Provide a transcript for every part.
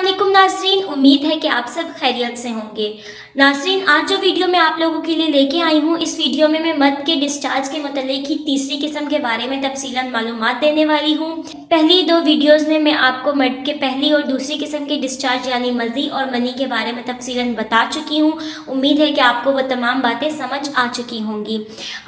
अस्सलामुअलैकुम नाज़रीन, उम्मीद है कि आप सब खैरियत से होंगे। नाज़रीन, आज जो वीडियो मैं आप लोगों के लिए लेके आई हूँ, इस वीडियो में मैं मद के डिस्चार्ज के मुतालिक ही तीसरी किस्म के बारे में तफसीलन मालूमात देने वाली हूँ। पहली दो वीडियोज़ में मैं आपको मद के पहली और दूसरी किस्म के डिस्चार्ज यानी मज़ी और मनी के बारे में तफसीलन बता चुकी हूँ। उम्मीद है कि आपको वो तमाम बातें समझ आ चुकी होंगी।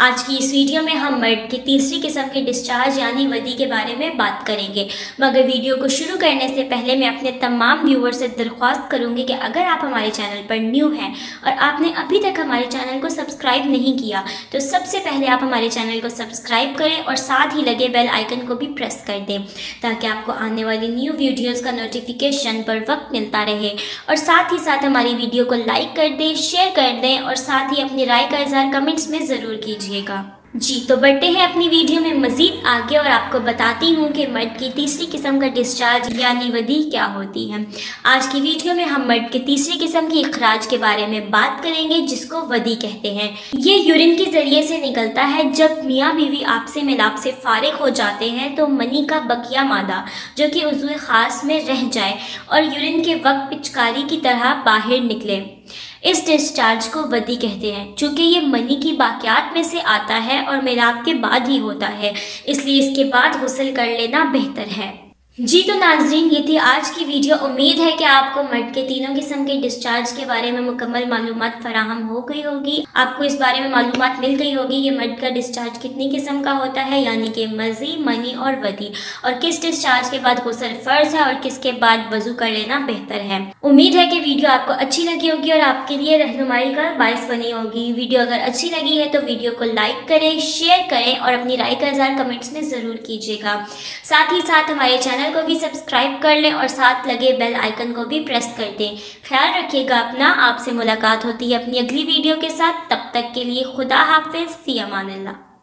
आज की इस वीडियो में हम मद के तीसरी किस्म के डिस्चार्ज यानी वदी के बारे में बात करेंगे। मगर वीडियो को शुरू करने से पहले मैं अपने तमाम व्यूअर से दरख्वास्त करूंगी कि अगर आप हमारे चैनल पर न्यू हैं और आपने अभी तक हमारे चैनल को सब्सक्राइब नहीं किया तो सबसे पहले आप हमारे चैनल को सब्सक्राइब करें और साथ ही लगे बेल आइकन को भी प्रेस कर दें ताकि आपको आने वाली न्यू वीडियोस का नोटिफिकेशन पर वक्त मिलता रहे। और साथ ही साथ हमारी वीडियो को लाइक कर दें, शेयर कर दें और साथ ही अपनी राय का इज़हार कमेंट्स में ज़रूर कीजिएगा। जी तो बढ़ते हैं अपनी वीडियो में मज़ीद आगे और आपको बताती हूँ कि मर्द की तीसरी किस्म का डिस्चार्ज यानी वदी क्या होती है। आज की वीडियो में हम मर्द के तीसरी किस्म की इखराज के बारे में बात करेंगे जिसको वदी कहते हैं। ये यूरिन के ज़रिए से निकलता है। जब मियाँ बीवी आपसे मिलाप से फारिग हो जाते हैं तो मनी का बकिया मादा जो कि उज़्व ख़ास में रह जाए और यूरिन के वक्त पिचकारी की तरह बाहर निकले, इस डिस्चार्ज को वदी कहते हैं। चूँकि ये मनी की बाकियात में से आता है और मिलाप के बाद ही होता है, इसलिए इसके बाद गुस्ल कर लेना बेहतर है। जी तो नाज़रीन, ये थी आज की वीडियो। उम्मीद है कि आपको मर्द के तीनों किस्म के डिस्चार्ज के बारे में मुकम्मल मालूमात फराहम हो गई होगी। आपको इस बारे में मालूमात मिल गई होगी कि मर्द का डिस्चार्ज कितनी किस्म का होता है यानी कि मज़ी, मनी और वदी, और किस डिस्चार्ज के बाद गुस्ल फ़र्ज है और किसके बाद वज़ू कर लेना बेहतर है। उम्मीद है कि वीडियो आपको अच्छी लगी होगी और आपके लिए रहनुमाई का बाइस बनी होगी। वीडियो अगर अच्छी लगी है तो वीडियो को लाइक करें, शेयर करें और अपनी राय का इज़हार कमेंट्स में ज़रूर कीजिएगा। साथ ही साथ हमारे चैनल को भी सब्सक्राइब कर लें और साथ लगे बेल आइकन को भी प्रेस कर दें। ख्याल रखिएगा अपना। आपसे मुलाकात होती है अपनी अगली वीडियो के साथ। तब तक के लिए खुदा हाफिज़, फ़ी अमानिल्लाह।